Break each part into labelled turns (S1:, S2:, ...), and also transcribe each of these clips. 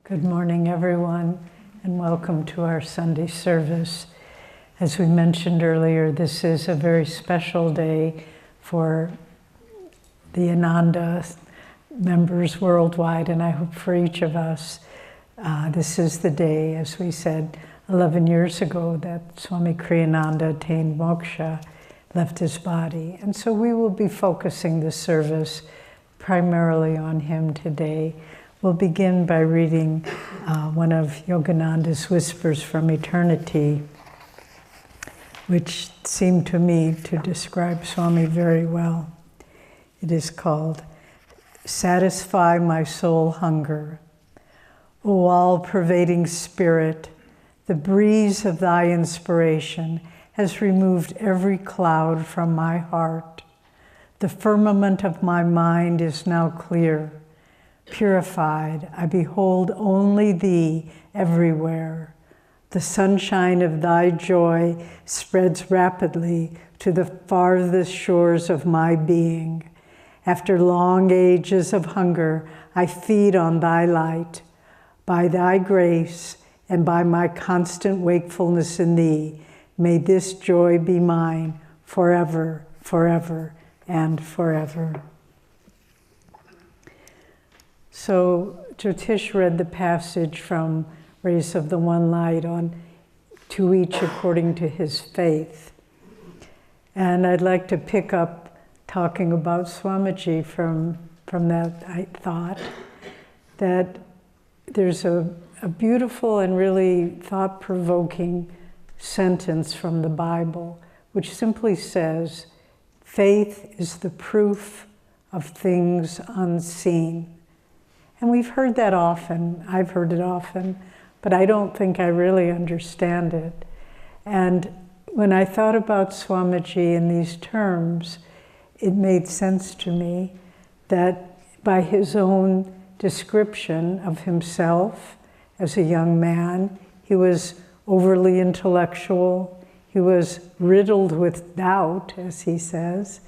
S1: Good morning, everyone, and welcome to our Sunday service. As we mentioned earlier, this is a very special day for the Ananda members worldwide, and I hope for each of us. This is the day, as we said 11 years ago, that Swami Kriyananda attained moksha, left his body. And so we will be focusing the service primarily on him today. We'll begin by reading one of Yogananda's Whispers from Eternity, which seemed to me to describe Swami very well. It is called, "Satisfy my soul hunger. O all-pervading Spirit, the breeze of thy inspiration has removed every cloud from my heart. The firmament of my mind is now clear. Purified, I behold only thee everywhere. The sunshine of thy joy spreads rapidly to the farthest shores of my being. After long ages of hunger, I feed on thy light. By thy grace and by my constant wakefulness in thee, may this joy be mine forever, forever, and forever." So Jyotish read the passage from Rays of the One Light on "To each according to his faith." And I'd like to pick up talking about Swamiji from that thought, that there's a beautiful and really thought-provoking sentence from the Bible, which simply says, "Faith is the proof of things unseen." And we've heard that often. I've heard it often, but I don't think I really understand it. And when I thought about Swamiji in these terms, it made sense to me that by his own description of himself as a young man, he was overly intellectual, he was riddled with doubt, as he says,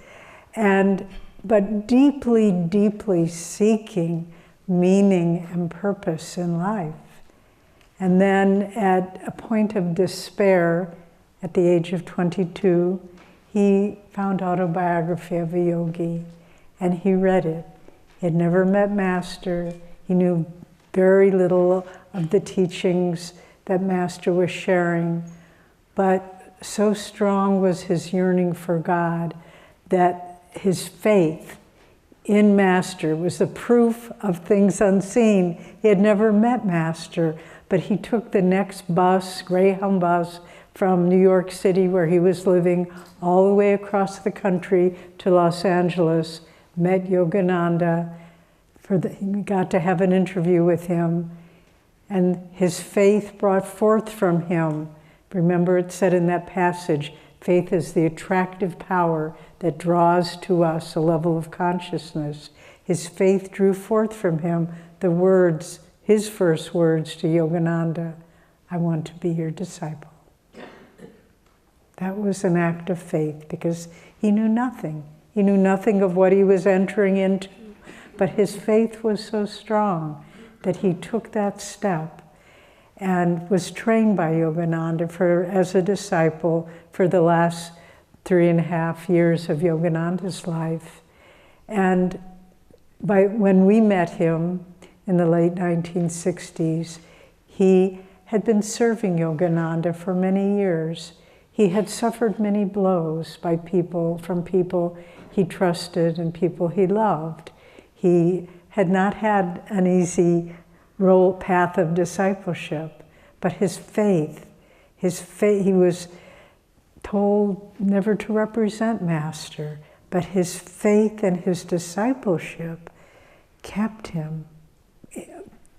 S1: but deeply, deeply seeking meaning and purpose in life. And then at a point of despair, at the age of 22, he found autobiography of a yogi, and he read it. He had never met Master. He knew very little of the teachings that Master was sharing, but so strong was his yearning for God that his faith in Master was the proof of things unseen. He had never met Master, but he took the next bus, Greyhound bus, from New York City, where he was living, all the way across the country to Los Angeles, met Yogananda. He got to have an interview with him, and his faith brought forth from him. Remember, it said in that passage, faith is the attractive power that draws to us a level of consciousness. His faith drew forth from him the words, his first words to Yogananda, "I want to be your disciple." That was an act of faith because he knew nothing. He knew nothing of what he was entering into, but his faith was so strong that he took that step and was trained by Yogananda as a disciple for the last 3.5 years of Yogananda's life. And when we met him in the late 1960s, he had been serving Yogananda for many years. He had suffered many blows from people he trusted and people he loved. He had not had an easy path of discipleship, but his faith, he was told never to represent Master, but his faith and his discipleship kept him.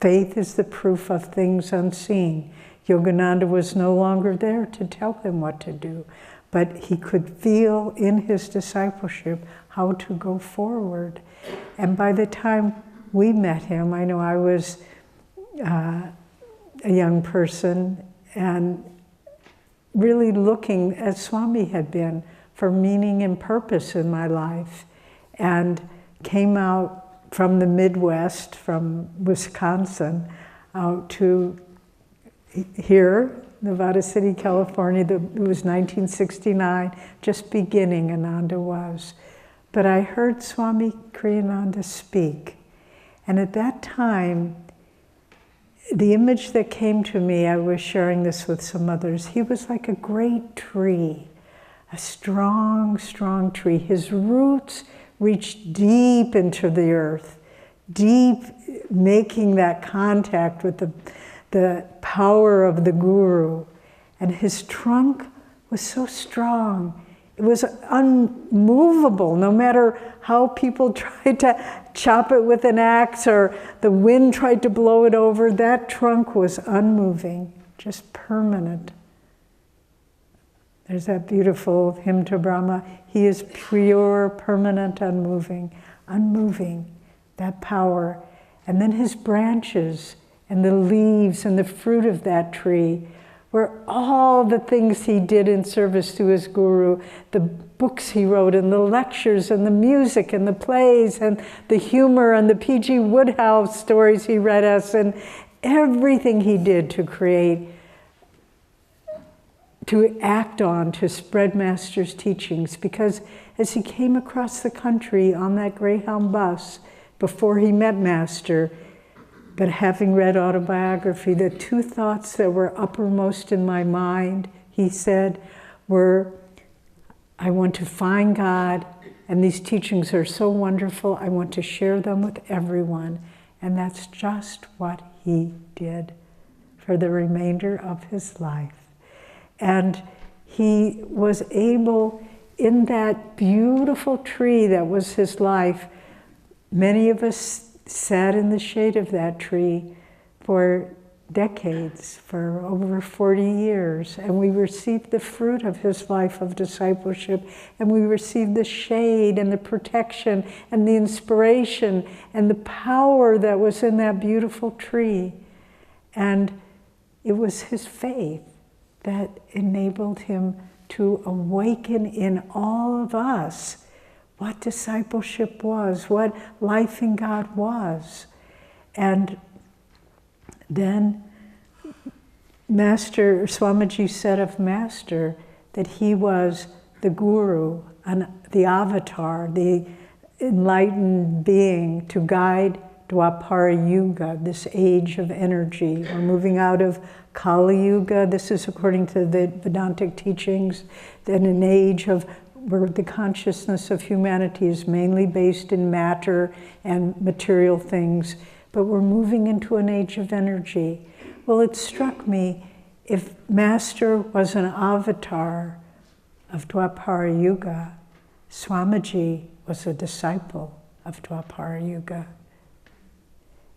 S1: Faith is the proof of things unseen. Yogananda was no longer there to tell him what to do, but he could feel in his discipleship how to go forward. And by the time we met him, I know I was a young person and really looking, as Swami had been, for meaning and purpose in my life, and came out from the Midwest, from Wisconsin, out to here, Nevada City, California. It was 1969, just beginning Ananda was. But I heard Swami Kriyananda speak. And at that time, the image that came to me, I was sharing this with some others, he was like a great tree, a strong, strong tree. His roots reached deep into the earth, deep, making that contact with the power of the Guru. And his trunk was so strong. It was unmovable, no matter how people tried to chop it with an axe or the wind tried to blow it over. That trunk was unmoving, just permanent. There's that beautiful hymn to Brahma. He is pure, permanent, unmoving, that power. And then his branches and the leaves and the fruit of that tree were all the things he did in service to his Guru, the books he wrote and the lectures and the music and the plays and the humor and the P.G. Wodehouse stories he read us and everything he did to create, to act on, to spread Master's teachings. Because as he came across the country on that Greyhound bus before he met Master, but having read autobiography, the two thoughts that were uppermost in my mind, he said, were, I want to find God, and these teachings are so wonderful, I want to share them with everyone. And that's just what he did for the remainder of his life. And he was able, in that beautiful tree that was his life, many of us sat in the shade of that tree for decades, for over 40 years, and we received the fruit of his life of discipleship, and we received the shade and the protection and the inspiration and the power that was in that beautiful tree. And it was his faith that enabled him to awaken in all of us what discipleship was, what life in God was. And then Master, Swamiji said of Master that he was the Guru, the avatar, the enlightened being to guide Dwapara Yuga, this age of energy. We're moving out of Kali Yuga. This is according to the Vedantic teachings, then an age of where the consciousness of humanity is mainly based in matter and material things, but we're moving into an age of energy. Well, it struck me, if Master was an avatar of Dwapara Yuga, Swamiji was a disciple of Dwapara Yuga.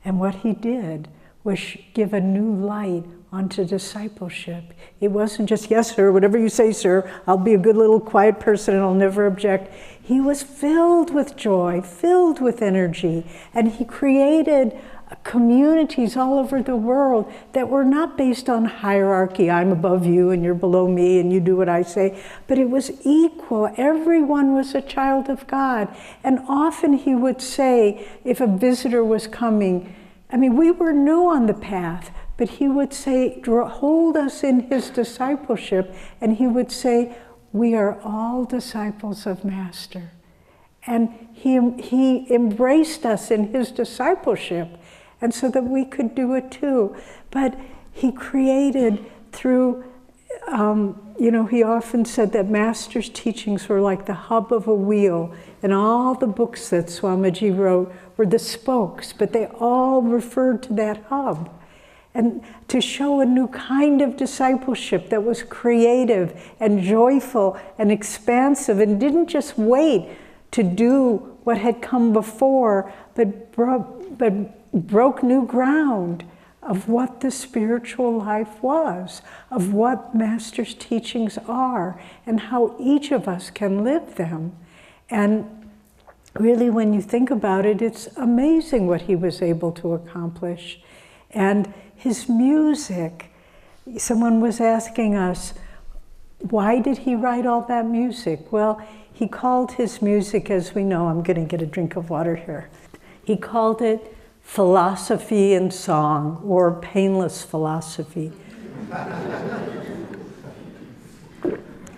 S1: And what he did was give a new light onto discipleship. It wasn't just, yes, sir, whatever you say, sir, I'll be a good little quiet person and I'll never object. He was filled with joy, filled with energy, and he created communities all over the world that were not based on hierarchy, I'm above you and you're below me and you do what I say, but it was equal. Everyone was a child of God. And often he would say, if a visitor was coming, I mean, we were new on the path, but he would say, hold us in his discipleship, and he would say, we are all disciples of Master. And he embraced us in his discipleship, and so that we could do it too. But he created through, he often said that Master's teachings were like the hub of a wheel, and all the books that Swamiji wrote were the spokes, but they all referred to that hub. And to show a new kind of discipleship that was creative and joyful and expansive and didn't just wait to do what had come before, but broke new ground of what the spiritual life was, of what Master's teachings are, and how each of us can live them. And really, when you think about it, it's amazing what he was able to accomplish. And his music, someone was asking us, why did he write all that music? Well, he called his music, as we know, I'm going to get a drink of water here. He called it philosophy in song, or painless philosophy.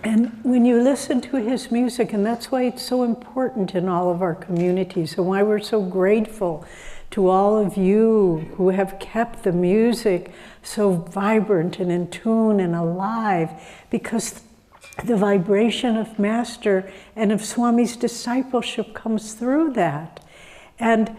S1: And when you listen to his music, and that's why it's so important in all of our communities, and why we're so grateful to all of you who have kept the music so vibrant and in tune and alive, because the vibration of Master and of Swami's discipleship comes through that. And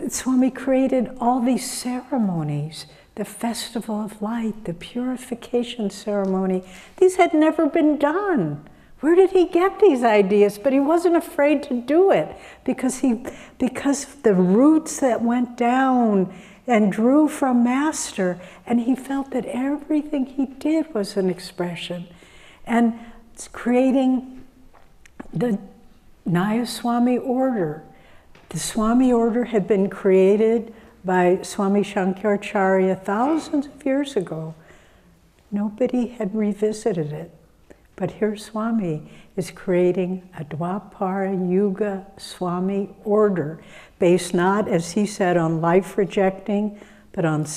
S1: Swami created all these ceremonies, the Festival of Light, the purification ceremony. These had never been done. Where did he get these ideas? But he wasn't afraid to do it because the roots that went down and drew from Master, and he felt that everything he did was an expression. And it's creating the Nayaswami order. The Swami order had been created by Swami Shankaracharya thousands of years ago. Nobody had revisited it. But here Swami is creating a Dwapara Yuga Swami order based not, as he said, on life rejecting, but on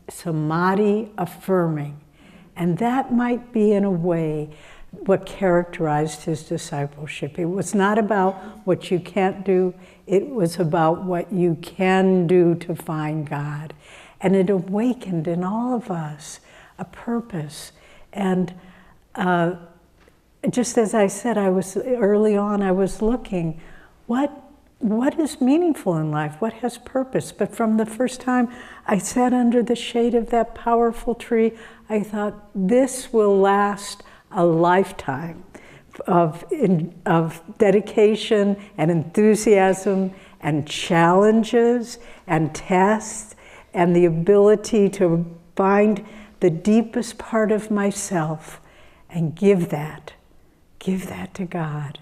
S1: samadhi affirming. And that might be, in a way, what characterized his discipleship. It was not about what you can't do, it was about what you can do to find God. And it awakened in all of us a purpose. And just as I said, early on, I was looking, what is meaningful in life? What has purpose? But from the first time I sat under the shade of that powerful tree, I thought, this will last a lifetime of dedication and enthusiasm and challenges and tests and the ability to find the deepest part of myself and give that to God.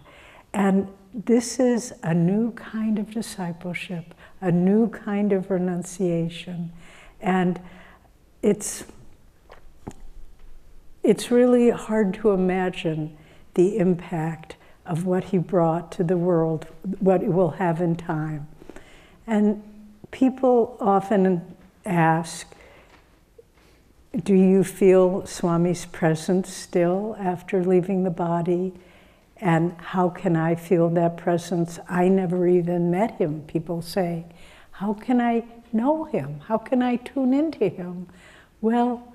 S1: And this is a new kind of discipleship, a new kind of renunciation. And it's really hard to imagine the impact of what he brought to the world, what it will have in time. And people often ask, do you feel Swami's presence still after leaving the body? And how can I feel that presence? I never even met him, people say. How can I know him? How can I tune into him? Well,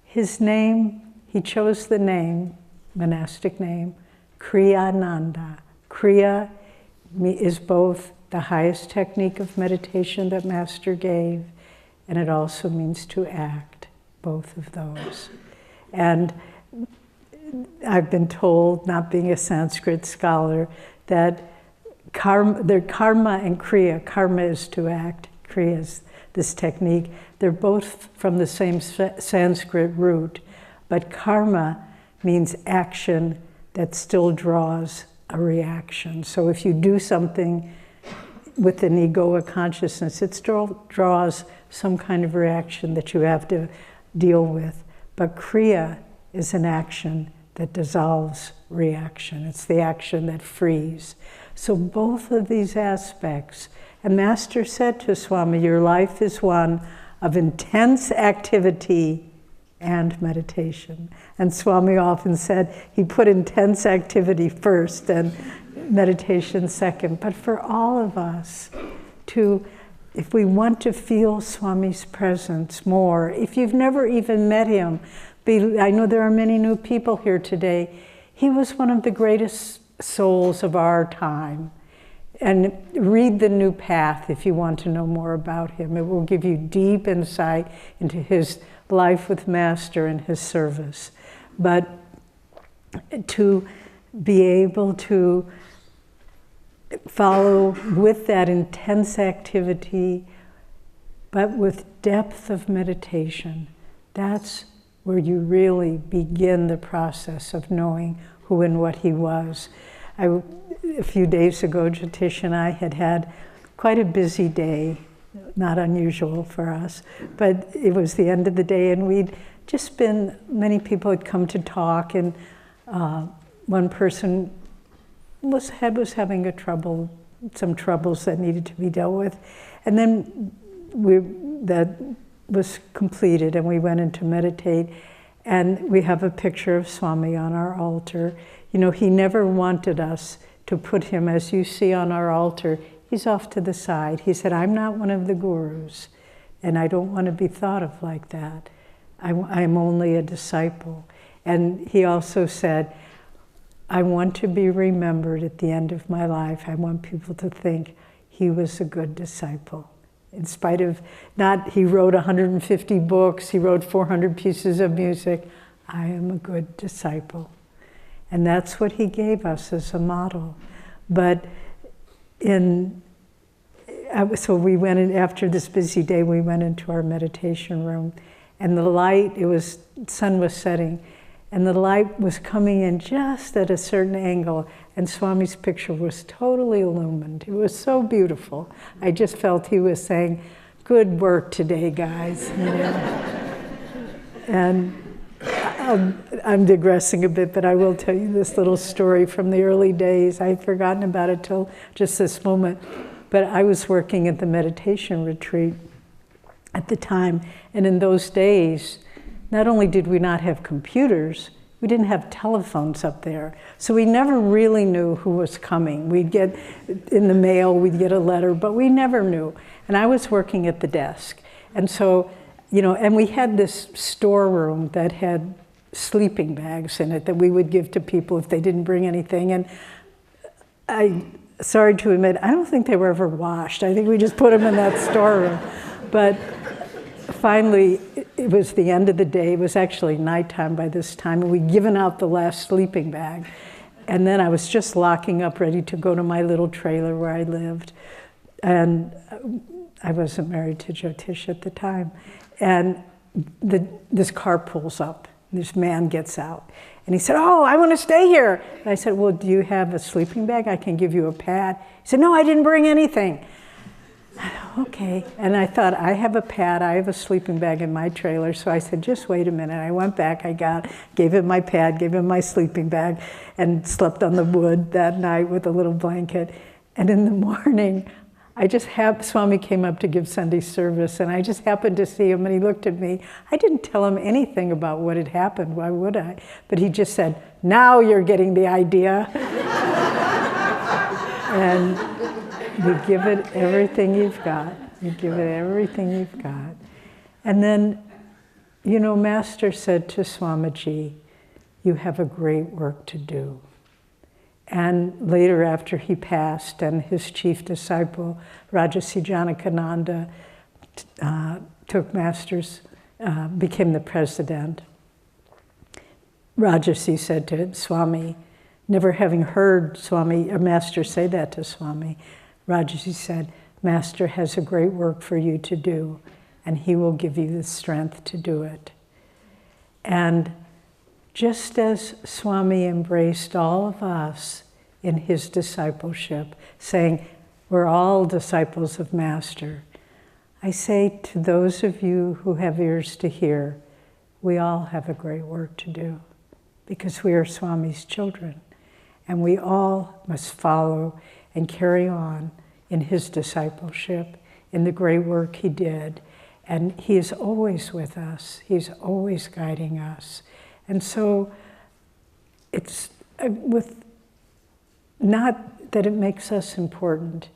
S1: his name, he chose the name, monastic name, Kriyananda. Kriya is both the highest technique of meditation that Master gave, and it also means to act, both of those. And I've been told, not being a Sanskrit scholar, that karma and kriya, karma is to act, kriya is this technique. They're both from the same Sanskrit root, but karma means action that still draws a reaction. So if you do something with an egoic consciousness, it still draws some kind of reaction that you have to deal with. But kriya is an action that dissolves reaction. It's the action that frees. So both of these aspects, and Master said to Swami, your life is one of intense activity and meditation. And Swami often said he put intense activity first and meditation second. But for all of us, if we want to feel Swami's presence more, if you've never even met him, I know there are many new people here today. He was one of the greatest souls of our time. And read The New Path if you want to know more about him. It will give you deep insight into his life with Master and his service. But to be able to follow with that intense activity, but with depth of meditation, that's where you really begin the process of knowing who and what he was. A few days ago, Jatish and I had quite a busy day, not unusual for us, but it was the end of the day, and many people had come to talk, and one person was having a trouble some troubles that needed to be dealt with. And then that was completed, and we went in to meditate. And we have a picture of Swami on our altar. You know, he never wanted us to put him, as you see on our altar, he's off to the side. He said, I'm not one of the gurus, and I don't want to be thought of like that. I'm only a disciple. And he also said, I want to be remembered at the end of my life. I want people to think he was a good disciple. In spite of he wrote 150 books, he wrote 400 pieces of music. I am a good disciple. And that's what he gave us as a model. But so we went in, after this busy day, we went into our meditation room, and the light, sun was setting, and the light was coming in just at a certain angle, and Swami's picture was totally illumined. It was so beautiful. I just felt he was saying, good work today, guys. You know? And I'm digressing a bit, but I will tell you this little story from the early days. I had forgotten about it till just this moment. But I was working at the meditation retreat at the time, and in those days, not only did we not have computers, we didn't have telephones up there. So we never really knew who was coming. We'd get in the mail, we'd get a letter, but we never knew. And I was working at the desk. And so, you know, and we had this storeroom that had sleeping bags in it that we would give to people if they didn't bring anything. And sorry to admit, I don't think they were ever washed. I think we just put them in that storeroom. But finally, it was the end of the day. It was actually nighttime by this time, and we'd given out the last sleeping bag. And then I was just locking up, ready to go to my little trailer where I lived. And I wasn't married to Jyotish at the time. And this car pulls up. This man gets out. And he said, oh, I want to stay here. And I said, well, do you have a sleeping bag? I can give you a pad. He said, no, I didn't bring anything. Okay. And I thought, I have a pad, I have a sleeping bag in my trailer. So I said, just wait a minute. I went back, gave him my pad, gave him my sleeping bag, and slept on the wood that night with a little blanket. And in the morning, Swami came up to give Sunday service, and I just happened to see him, and he looked at me. I didn't tell him anything about what had happened, why would I? But he just said, now you're getting the idea. And you give it everything you've got. You give it everything you've got. And then, you know, Master said to Swamiji, you have a great work to do. And later, after he passed, and his chief disciple, Rajarsi Janakananda, took Master's, became the president. Rajarsi said to Swami, never having heard Master say that to Swami, Rajarsi said, Master has a great work for you to do, and he will give you the strength to do it. And just as Swami embraced all of us in his discipleship, saying, we're all disciples of Master, I say to those of you who have ears to hear, we all have a great work to do, because we are Swami's children, and we all must follow and carry on in his discipleship, in the great work he did. And he is always with us. He's always guiding us. And so it's not that it makes us important.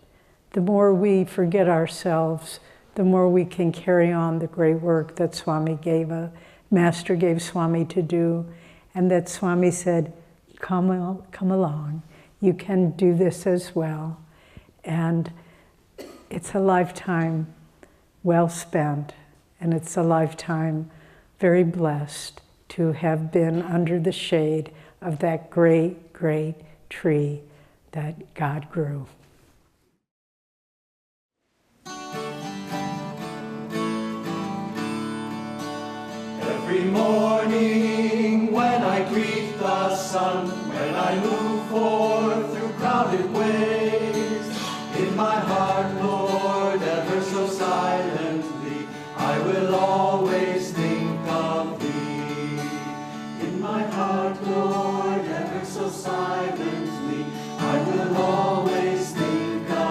S1: The more we forget ourselves, the more we can carry on the great work that Master gave Swami to do, and that Swami said, come along. You can do this as well. And it's a lifetime well spent, and it's a lifetime very blessed to have been under the shade of that great, great tree that God grew.
S2: Every morning when I greet the sun, when I move forth through crowded ways, in my heart, Lord, ever so silently, I will always think of Thee. In my heart, Lord, ever so silently, I will always think of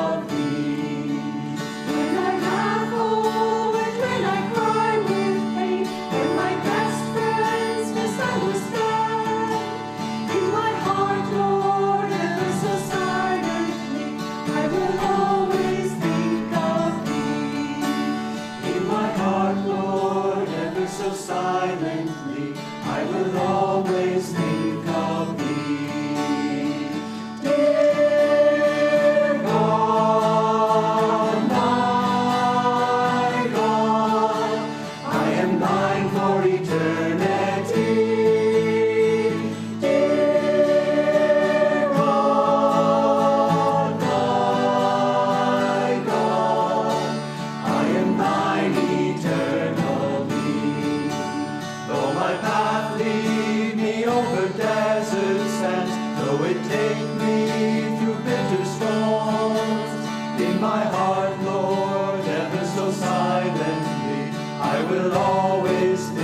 S2: will always